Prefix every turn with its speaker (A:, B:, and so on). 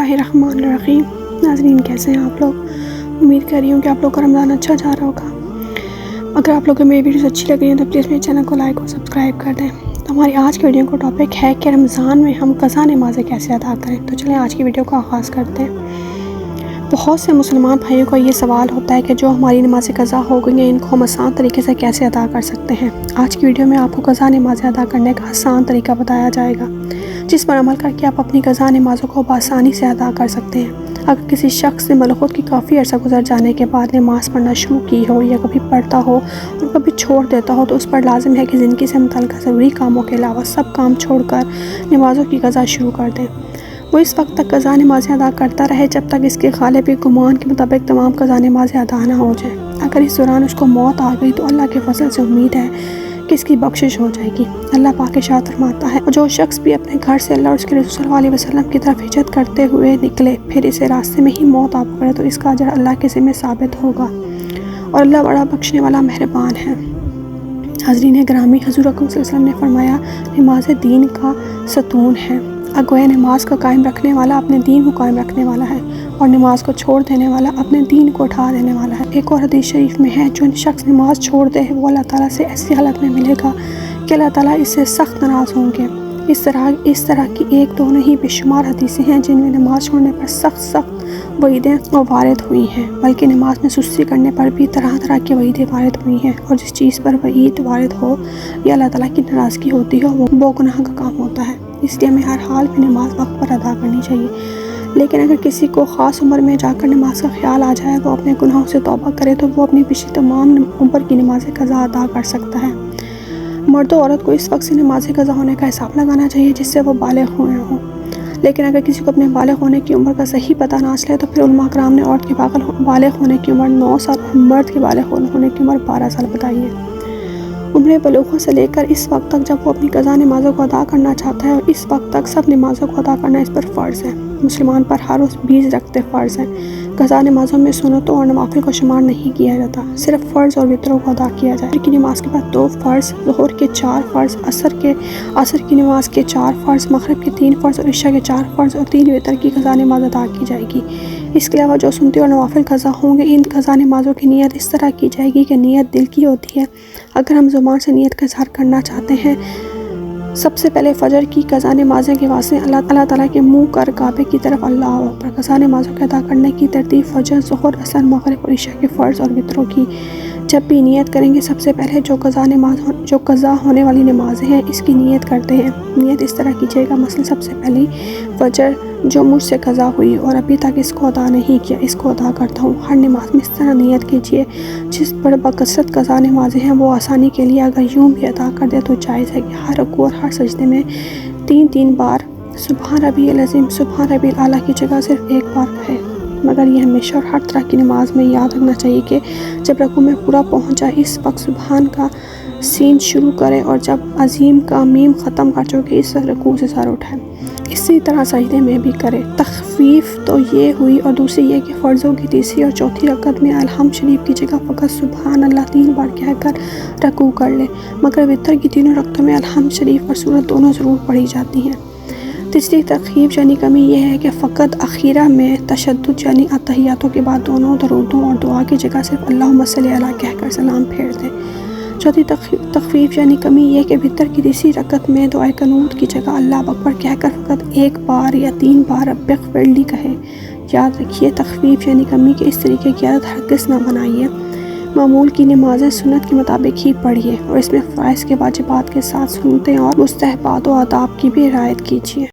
A: اللہ الرحمن الرحیم۔ ناظرین کیسے ہیں آپ لوگ؟ امید کر رہی ہوں کہ آپ لوگ کا رمضان اچھا جا رہا ہوگا۔ اگر آپ لوگ کو میری ویڈیوز اچھی لگ رہی ہیں تو پلیز میرے چینل کو لائک اور سبسکرائب کر دیں۔ تو ہماری آج کی ویڈیو کا ٹاپک ہے کہ رمضان میں ہم قضا نمازیں کیسے ادا کریں۔ تو چلیں آج کی ویڈیو کا آغاز کرتے ہیں۔ بہت سے مسلمان بھائیوں کا یہ سوال ہوتا ہے کہ جو ہماری نمازیں قضا ہو گئی ہیں ان کو ہم آسان طریقے سے کیسے ادا کر سکتے ہیں۔ آج کی ویڈیو میں آپ کو قضا نمازیں ادا کرنے کا آسان طریقہ بتایا جائے گا، جس پر عمل کر کے آپ اپنی قضا نمازوں کو بآسانی سے ادا کر سکتے ہیں۔ اگر کسی شخص نے ملکوت کی کافی عرصہ گزر جانے کے بعد نماز پڑھنا شروع کی ہو یا کبھی پڑھتا ہو اور کبھی چھوڑ دیتا ہو تو اس پر لازم ہے کہ زندگی سے متعلقہ ضروری کاموں کے علاوہ سب کام چھوڑ کر نمازوں کی قضا شروع کر دیں۔ وہ اس وقت تک قضا نمازیں ادا کرتا رہے جب تک اس کے غالب گمان کے مطابق تمام قضا نمازیں ادا نہ ہو جائیں۔ اگر اس دوران اس کو موت آ گئی تو اللہ کے فضل سے امید ہے کہ اس کی بخشش ہو جائے گی۔ اللہ پاک ارشاد فرماتا ہے، اور جو شخص بھی اپنے گھر سے اللہ اور اس کے رسول صلی اللہ علیہ وسلم کی طرف ہجرت کرتے ہوئے نکلے پھر اسے راستے میں ہی موت آ پکڑے تو اس کا اجر اللہ کے ذمہ ثابت ہوگا، اور اللہ بڑا بخشنے والا مہربان ہے۔ حاضرین گرامی، حضور اکرم صلی اللہ علیہ وسلم نے فرمایا، نماز دین کا ستون ہے۔ گویا نماز کا قائم رکھنے والا اپنے دین کو قائم رکھنے والا ہے، اور نماز کو چھوڑ دینے والا اپنے دین کو اٹھا دینے والا ہے۔ ایک اور حدیث شریف میں ہے، جو شخص نماز چھوڑ دے وہ اللہ تعالیٰ سے ایسی حالت میں ملے گا کہ اللہ تعالیٰ اس سے سخت ناراض ہوں گے۔ اس طرح کی ایک دو نہیں بے شمار حدیثیں ہیں جن میں نماز چھوڑنے پر سخت وعیدیں وارد ہوئی ہیں، بلکہ نماز میں سستی کرنے پر بھی طرح طرح کی وعیدیں وارد ہوئی ہیں، اور جس چیز پر وعید وارد ہو یا اللہ تعالیٰ کی ناراضگی ہوتی ہو وہ گناہ کا کام ہوتا ہے۔ اس لیے ہمیں ہر حال میں نماز وقت پر ادا کرنی چاہیے، لیکن اگر کسی کو خاص عمر میں جا کر نماز کا خیال آ جائے، وہ اپنے گناہوں سے توبہ کرے تو وہ اپنی پچھلی تمام عمر کی نمازیں قضا ادا کر سکتا ہے۔ مرد و عورت کو اس وقت سے نمازیں قضا ہونے کا حساب لگانا چاہیے جس سے وہ بالغ ہوئے ہوں، لیکن اگر کسی کو اپنے بالغ ہونے کی عمر کا صحیح پتہ نہ چلے تو پھر علماء کرام نے عورت کے بالغ ہونے کی عمر 9 سال اور مرد کے بالغ ہونے کی عمر 12 سال بتائی ہے۔ عمر بلوغ سے لے کر اس وقت تک جب وہ اپنی قضا نمازوں کو ادا کرنا چاہتا ہے، اور اس وقت تک سب نمازوں کو ادا کرنا اس پر فرض ہے۔ مسلمان پر ہر روز 20 رکعتیں فرض ہیں۔ قضا نمازوں میں سنتوں اور نوافل کو شمار نہیں کیا جاتا، صرف فرض اور وتروں کو ادا کیا جائے۔ فجر کی نماز کے بعد 2 فرض، ظہر کے 4 فرض، عصر کی نماز کے 4 فرض، مغرب کے 3 فرض اور عشاء کے 4 فرض اور 3 وتر کی قضا نماز ادا کی جائے گی۔ اس کے علاوہ جو سنتی اور نوافل قضا ہوں گے، ان قضا نمازوں کی نیت اس طرح کی جائے گی کہ نیت دل کی ہوتی ہے۔ اگر ہم زبان سے نیت کا اظہار کرنا چاہتے ہیں، سب سے پہلے فجر کی قضا نمازیں کے واسطے اللہ تعالیٰ کے منہ کر کعبے کی طرف اللہ اکبر۔ قضا نمازوں کے ادا کرنے کی ترتیب فجر، ظہر، عصر، مغرب اور عشاء کے فرض اور وتروں کی۔ جب بھی نیت کریں گے سب سے پہلے جو قضا ہونے والی نمازیں ہیں اس کی نیت کرتے ہیں۔ نیت اس طرح کیجیے گا، مثلا سب سے پہلی فجر جو مجھ سے قضا ہوئی اور ابھی تک اس کو ادا نہیں کیا، اس کو ادا کرتا ہوں۔ ہر نماز میں اس طرح نیت کیجیے۔ جس پر بکثرت قضا نمازیں ہیں وہ آسانی کے لیے اگر یوں بھی ادا کر دے تو جائز ہے کہ ہر رکوع اور ہر سجدے میں 3 بار سبحان ربی العظیم، سبحان ربی الاعلیٰ کی جگہ صرف 1 بار کہے، مگر یہ ہمیشہ اور ہر طرح کی نماز میں یاد رکھنا چاہیے کہ جب رکوع میں پورا پہنچ جائے اس وقت سبحان کا سین شروع کرے، اور جب عظیم کا میم ختم کر چکے اس وقت رکوع سے سر اٹھائے۔ اسی طرح سجدے میں بھی کرے۔ تخفیف تو یہ ہوئی، اور دوسری یہ کہ فرضوں کی تیسری اور چوتھی رکعت میں الحمد شریف کی جگہ فقط سبحان اللہ 3 بار کہہ کر رکوع کر لے، مگر وتر کی تینوں رکعتوں میں الحمد شریف اور سورت دونوں ضرور پڑھی جاتی ہیں۔ تیسری تخفیف یعنی کمی یہ ہے کہ فقط اخیرہ میں تشدد یعنی اتحیاتوں کے بعد دونوں درودوں اور دعا کی جگہ صرف اللہم صلی علی کہہ کر سلام پھیر دیں۔ چوتھی تخفیف یعنی کمی یہ کہ وتر کی تیسری رکعت میں دعائے قنوت کی جگہ اللہ اکبر کہہ کر فقط 1 بار یا 3 بار رب اغفر لی کہے۔ یاد رکھیے، تخفیف یعنی کمی کے اس طریقے کی عادت ہرگز نہ بنائیے۔ معمول کی نمازیں سنت کے مطابق ہی پڑھیے، اور اس میں فرائض کے واجبات کے ساتھ سنتیں اور مستحبات و آداب کی بھی رعایت کیجیے۔